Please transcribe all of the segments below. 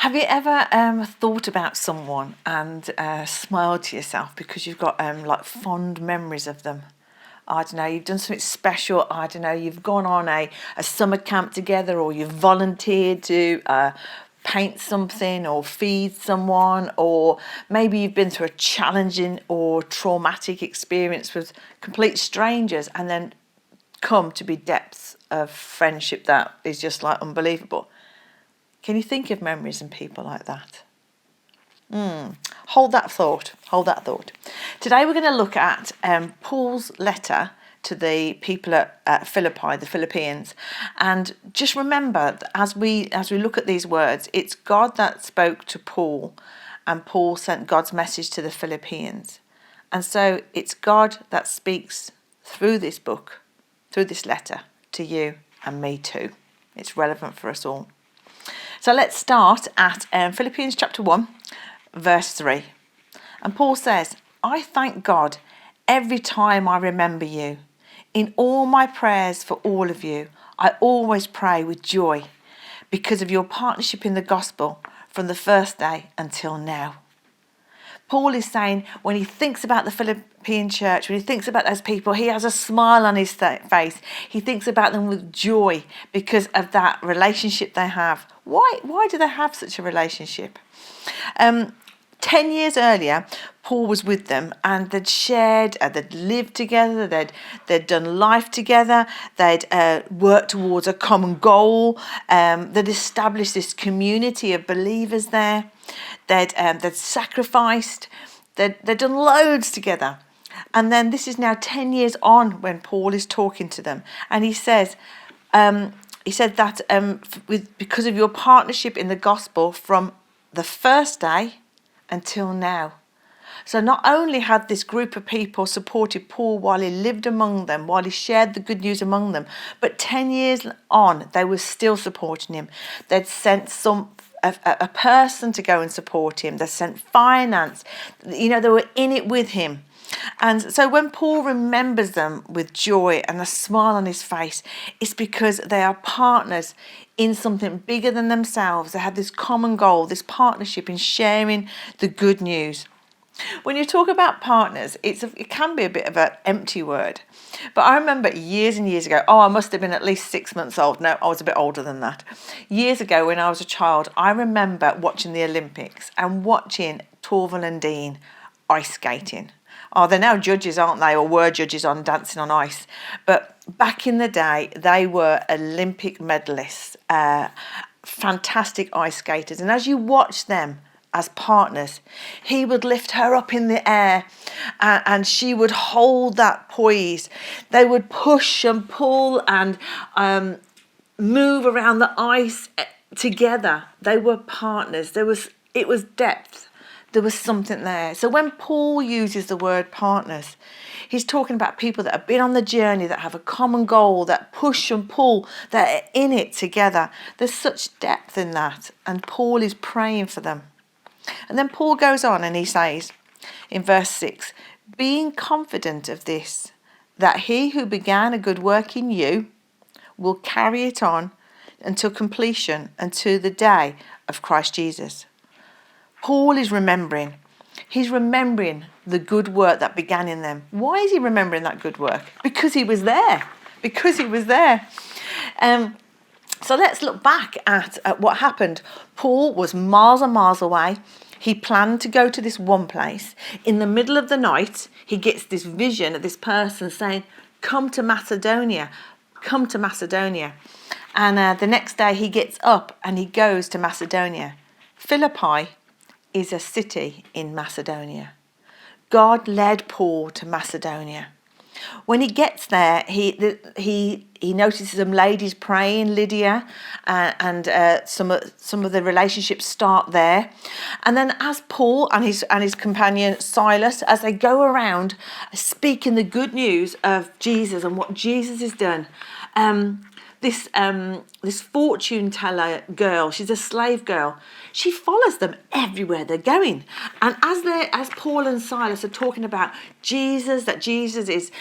Have you ever thought about someone and smiled to yourself because you've got like fond memories of them? I don't know, you've done something special. I don't know, you've gone on a summer camp together, or you've volunteered to paint something or feed someone, or maybe you've been through a challenging or traumatic experience with complete strangers and then come to be depths of friendship that is just like unbelievable. Can you think of memories and people like that? Hold that thought. Hold that thought. Today we're going to look at Paul's letter to the people at Philippi, the Philippians, and just remember that as we look at these words, it's God that spoke to Paul, and Paul sent God's message to the Philippians, and so it's God that speaks through this book, through this letter to you and me too. It's relevant for us all. So let's start at Philippians chapter 1, verse 3. And Paul says, I thank God every time I remember you. In all my prayers for all of you, I always pray with joy because of your partnership in the gospel from the first day until now. Paul is saying when he thinks about the Philippian church, when he thinks about those people, he has a smile on his face. He thinks about them with joy because of that relationship they have. Why do they have such a relationship? 10 years earlier, Paul was with them and they'd shared, they'd lived together, they'd done life together, they'd worked towards a common goal, they'd established this community of believers there, they'd sacrificed, they'd done loads together. And then this is now 10 years on when Paul is talking to them, and he said that because of your partnership in the gospel from the first day until now. So not only had this group of people supported Paul while he lived among them, while he shared the good news among them, but 10 years on, they were still supporting him. They'd sent a person to go and support him. They sent finance. They were in it with him. And so when Paul remembers them with joy and a smile on his face, it's because they are partners in something bigger than themselves. They have this common goal, this partnership in sharing the good news. When you talk about partners, it can be a bit of an empty word. But I remember years and years ago, I must have been at least 6 months old. No, I was a bit older than that. Years ago when I was a child, I remember watching the Olympics and watching Torvill and Dean ice skating. Oh, they're now judges, aren't they? Or were judges on Dancing on Ice. But back in the day, they were Olympic medalists, fantastic ice skaters. And as you watch them as partners, he would lift her up in the air and she would hold that poise. They would push and pull and move around the ice together. They were partners. It was depth. There was something there. So when Paul uses the word partners, he's talking about people that have been on the journey, that have a common goal, that push and pull, that are in it together. There's such depth in that. And Paul is praying for them. And then Paul goes on and he says in verse 6, being confident of this, that he who began a good work in you will carry it on until completion, until the day of Christ Jesus. Paul is remembering. He's remembering the good work that began in them. Why is he remembering that good work? Because he was there. So let's look back at what happened. Paul was miles and miles away. He planned to go to this one place. In the middle of the night, he gets this vision of this person saying, come to Macedonia. And the next day he gets up and he goes to Macedonia. Philippi is a city in Macedonia. God led Paul to Macedonia. When he gets there, he notices some ladies praying, Lydia, and some of the relationships start there. And then as Paul and his companion Silas, as they go around speaking the good news of Jesus and what Jesus has done, this fortune teller girl, she's a slave girl, she follows them everywhere they're going. And as Paul and Silas are talking about Jesus, that Jesus is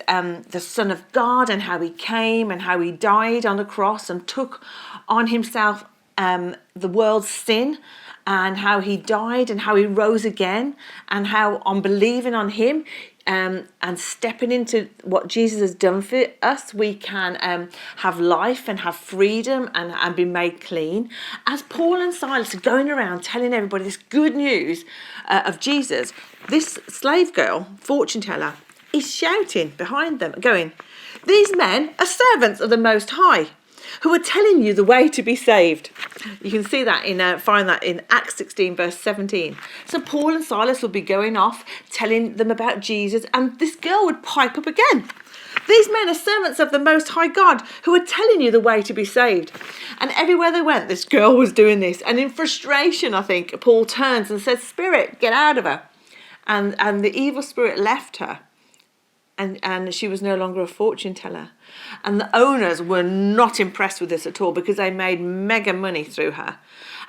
the Son of God, and how he came and how he died on the cross and took on himself the world's sin, and how he died and how he rose again, and how on believing on him and stepping into what Jesus has done for us, we can have life and have freedom and be made clean. As Paul and Silas are going around telling everybody this good news of Jesus, this slave girl, fortune teller, is shouting behind them, going, "These men are servants of the Most High, who are telling you the way to be saved." You can see that find that in Acts 16 verse 17. So Paul and Silas would be going off telling them about Jesus, and this girl would pipe up again. "These men are servants of the Most High God, who are telling you the way to be saved." And everywhere they went, this girl was doing this. And in frustration, I think, Paul turns and says, "Spirit, get out of her." And the evil spirit left her. And she was no longer a fortune teller. And the owners were not impressed with this at all, because they made mega money through her.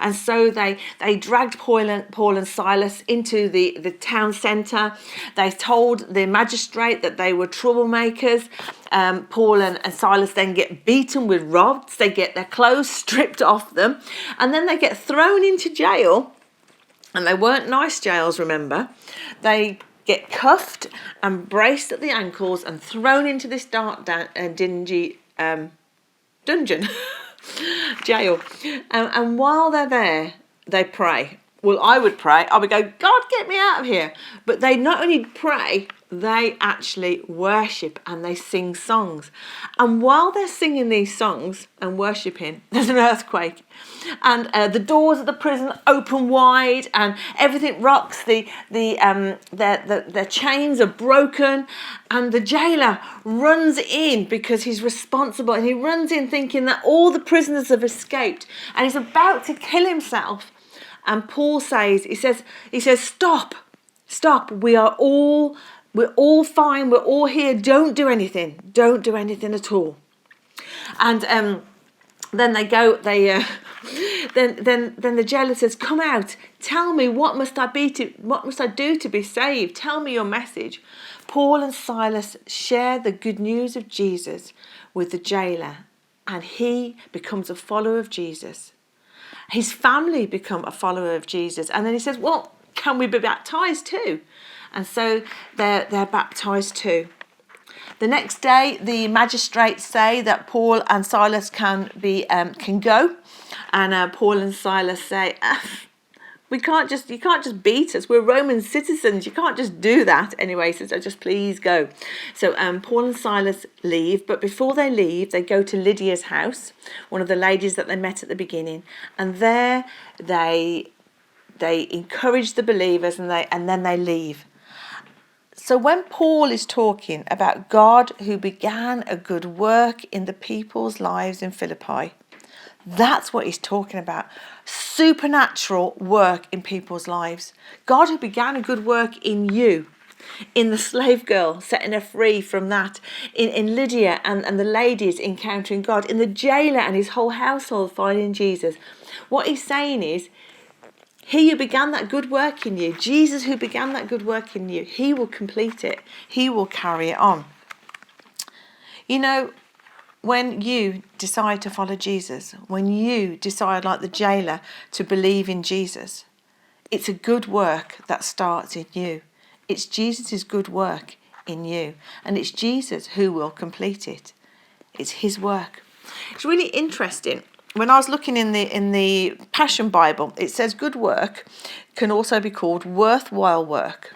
And so they dragged Paul and Silas into the town centre. They told the magistrate that they were troublemakers. Paul and Silas then get beaten with rods. They get their clothes stripped off them. And then they get thrown into jail. And they weren't nice jails, remember. They get cuffed and braced at the ankles and thrown into this dark, dingy dungeon, jail. And while they're there, they pray. Well, I would pray. I would go, "God, get me out of here." But they not only pray, they actually worship and they sing songs. And while they're singing these songs and worshipping, there's an earthquake. And the doors of the prison open wide and everything rocks. The chains are broken. And the jailer runs in because he's responsible. And he runs in thinking that all the prisoners have escaped. And he's about to kill himself. And Paul says, he says, "Stop, we're all fine, we're all here, don't do anything at all." And then then the jailer says, "Come out, tell me, what must I do to be saved? Tell me your message." Paul and Silas share the good news of Jesus with the jailer, and he becomes a follower of Jesus. His family become a follower of Jesus. And then he says, "Well, can we be baptized too?" And so they're baptized too. The next day, the magistrates say that Paul and Silas can go. And Paul and Silas say, "You can't just beat us. We're Roman citizens. You can't just do that." Anyway, so just please go. So Paul and Silas leave, but before they leave, they go to Lydia's house, one of the ladies that they met at the beginning, and there they encourage the believers, and then they leave. So when Paul is talking about God who began a good work in the people's lives in Philippi, that's what he's talking about. Supernatural work in people's lives. God who began a good work in you, in the slave girl, setting her free from that, in Lydia and the ladies encountering God, in the jailer and his whole household finding Jesus. What he's saying is, he who began that good work in you, Jesus who began that good work in you, he will complete it. He will carry it on. You know, when you decide to follow Jesus, when you decide, like the jailer, to believe in Jesus, it's a good work that starts in you. It's Jesus' good work in you, and it's Jesus who will complete it. It's his work. It's really interesting. When I was looking in the Passion Bible, it says good work can also be called worthwhile work.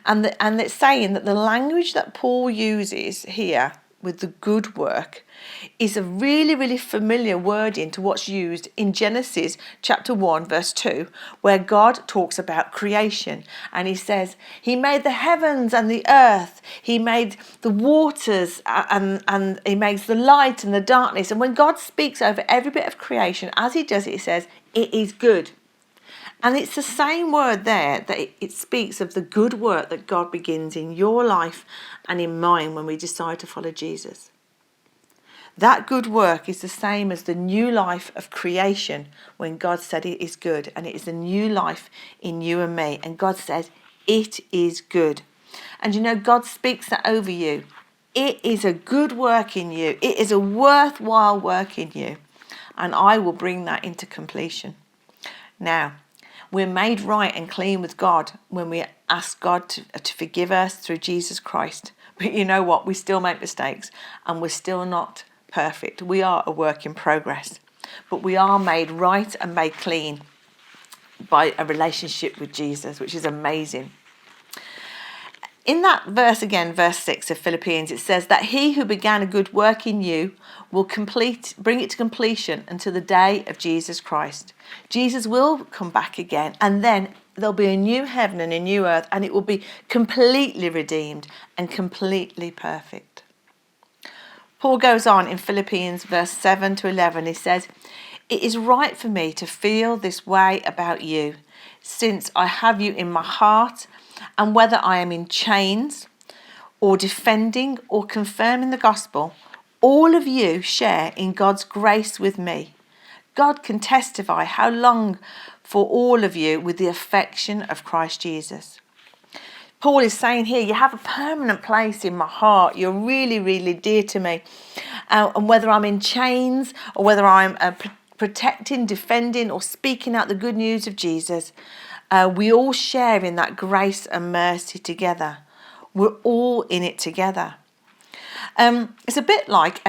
And it's saying that the language that Paul uses here with the good work is a really, really familiar wording to what's used in Genesis chapter 1, verse 2, where God talks about creation. And he says, he made the heavens and the earth. He made the waters and he makes the light and the darkness. And when God speaks over every bit of creation, as he does it, he says, it is good. And it's the same word there that it speaks of the good work that God begins in your life and in mine when we decide to follow Jesus. That good work is the same as the new life of creation when God said it is good, and it is a new life in you and me. And God says it is good. And you know, God speaks that over you. It is a good work in you. It is a worthwhile work in you. and I will bring that into completion. Now, we're made right and clean with God when we ask God to forgive us through Jesus Christ. But you know what? We still make mistakes and we're still not perfect. We are a work in progress. But we are made right and made clean by a relationship with Jesus, which is amazing. In that verse again, verse 6 of Philippians, it says that he who began a good work in you will bring it to completion until the day of Jesus Christ. Jesus will come back again, and then there'll be a new heaven and a new earth, and it will be completely redeemed and completely perfect. Paul goes on in Philippians verse 7 to 11. He says, "It is right for me to feel this way about you, since I have you in my heart, and whether I am in chains or defending or confirming the gospel, all of you share in God's grace with me. God can testify how long for all of you with the affection of Christ Jesus." Paul is saying here, you have a permanent place in my heart. You're really, really dear to me. And whether I'm in chains or whether I'm protecting, defending, or speaking out the good news of Jesus, we all share in that grace and mercy together. We're all in it together. It's a bit like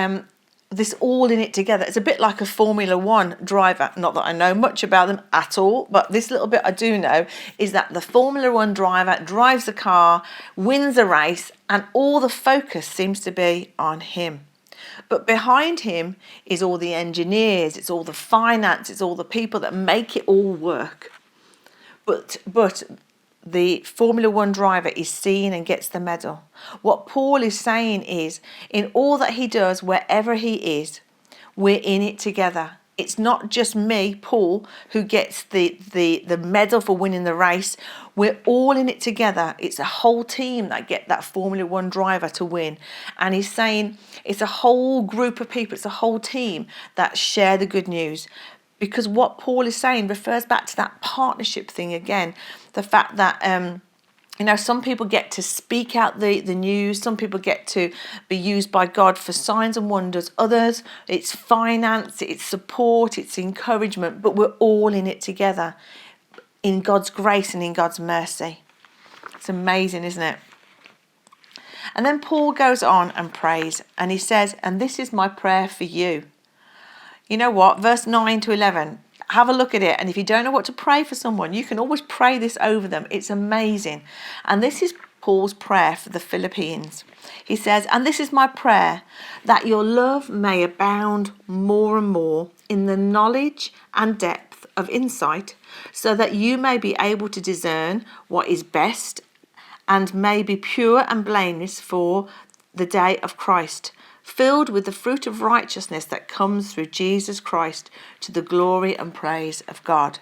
this all in it together. It's a bit like a Formula One driver. Not that I know much about them at all, but this little bit I do know is that the Formula One driver drives the car, wins a race, and all the focus seems to be on him. But behind him is all the engineers, it's all the finance, it's all the people that make it all work. But the Formula One driver is seen and gets the medal. What Paul is saying is, in all that he does, wherever he is, we're in it together. It's not just me, Paul, who gets the medal for winning the race. We're all in it together. It's a whole team that get that Formula One driver to win. And he's saying it's a whole group of people, it's a whole team that share the good news. Because what Paul is saying refers back to that partnership thing again. The fact that, some people get to speak out the news. Some people get to be used by God for signs and wonders. Others, it's finance, it's support, it's encouragement. But we're all in it together in God's grace and in God's mercy. It's amazing, isn't it? And then Paul goes on and prays. And he says, "And this is my prayer for you." You know what? Verse 9 to 11. Have a look at it. And if you don't know what to pray for someone, you can always pray this over them. It's amazing. And this is Paul's prayer for the Philippians. He says, "And this is my prayer, that your love may abound more and more in the knowledge and depth of insight, so that you may be able to discern what is best and may be pure and blameless for the day of Christ, filled with the fruit of righteousness that comes through Jesus Christ, to the glory and praise of God."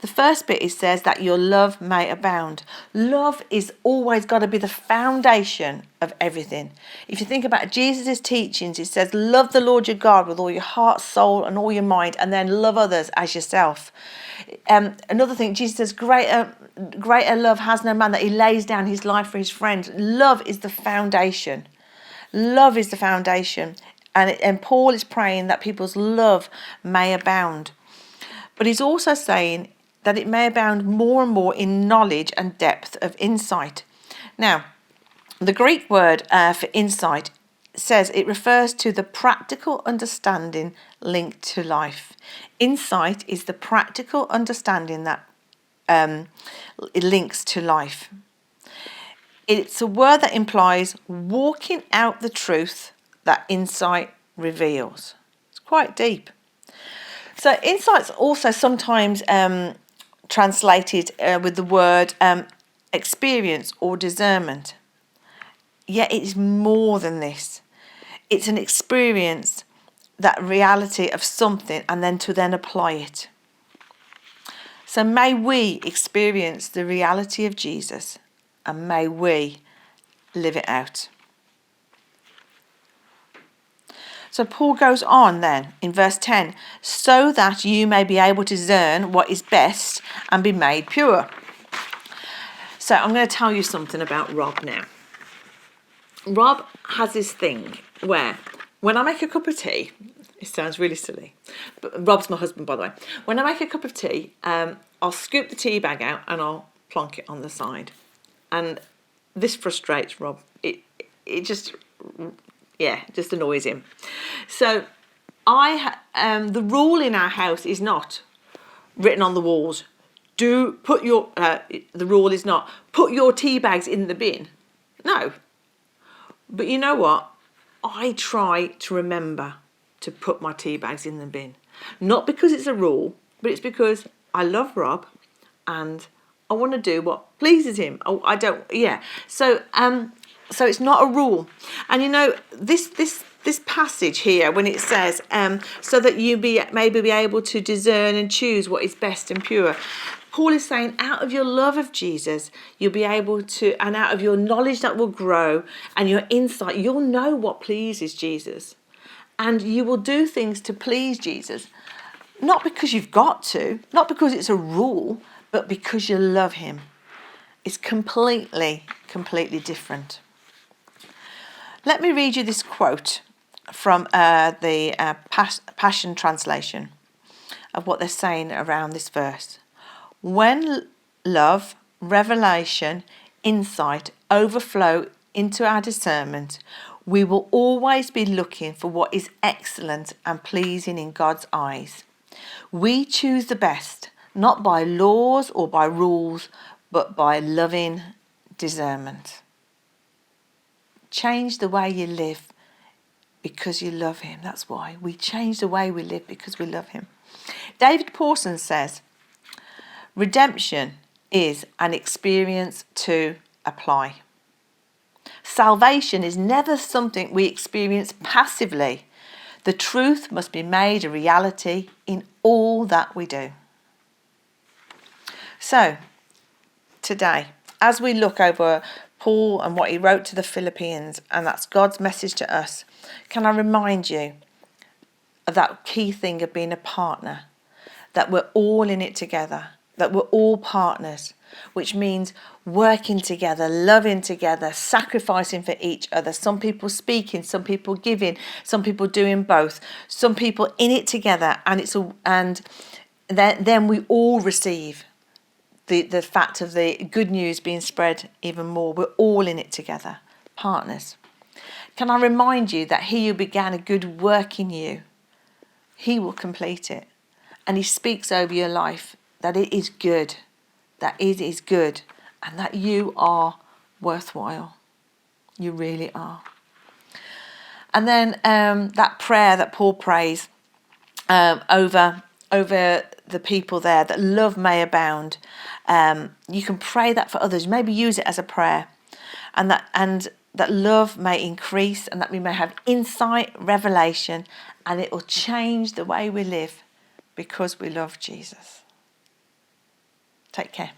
The first bit, it says that your love may abound. Love is always got to be the foundation of everything. If you think about Jesus' teachings, it says, love the Lord your God with all your heart, soul, and all your mind, and then love others as yourself. Another thing, Jesus says, greater love has no man, that he lays down his life for his friends. Love is the foundation. Love is the foundation. And Paul is praying that people's love may abound. But he's also saying that it may abound more and more in knowledge and depth of insight. Now, the Greek word for insight says it refers to the practical understanding linked to life. Insight is the practical understanding that it links to life. It's a word that implies walking out the truth that insight reveals. It's quite deep. So insight's also sometimes translated with the word experience or discernment. Yet it is more than this. It's an experience, that reality of something, and then to apply it. So may we experience the reality of Jesus, and may we live it out. So Paul goes on then in verse 10, so that you may be able to discern what is best and be made pure. So I'm going to tell you something about Rob now. Rob has this thing where when I make a cup of tea, It sounds really silly. But Rob's my husband, by the way. When I make a cup of tea, I'll scoop the tea bag out and I'll plonk it on the side. And this frustrates Rob. It just annoys him. So the rule in our house is not written on the walls. The rule is not put your tea bags in the bin. No. But you know what? I try to remember to put my tea bags in the bin. Not because it's a rule, but it's because I love Rob and I want to do what pleases him. So it's not a rule. And you know, this passage here, when it says, so that you maybe be able to discern and choose what is best and pure. Paul is saying, out of your love of Jesus, you'll be able to, and out of your knowledge that will grow and your insight, you'll know what pleases Jesus. And you will do things to please Jesus, not because you've got to, not because it's a rule, but because you love him. It's completely different. Let me read you this quote from the Passion Translation of what they're saying around this verse. When love, revelation, insight overflow into our discernment, we will always be looking for what is excellent and pleasing in God's eyes. We choose the best, not by laws or by rules, but by loving discernment. Change the way you live because you love him. That's why. We change the way we live because we love him. David Pawson says, redemption is an experience to apply. Salvation is never something we experience passively. The truth must be made a reality in all that we do. So, today, as we look over Paul and what he wrote to the Philippians, and that's God's message to us, can I remind you of that key thing of being a partner, that we're all in it together, that we're all partners, which means working together, loving together, sacrificing for each other. Some people speaking, some people giving, some people doing both, some people in it together, and then we all receive the fact of the good news being spread even more. We're all in it together, partners. Can I remind you that he who began a good work in you, he will complete it. And he speaks over your life that it is good, that it is good, and that you are worthwhile. You really are. And then that prayer that Paul prays over the people there, that love may abound. You can pray that for others. Maybe use it as a prayer, and that love may increase, and that we may have insight, revelation, and it will change the way we live because we love Jesus. Take care.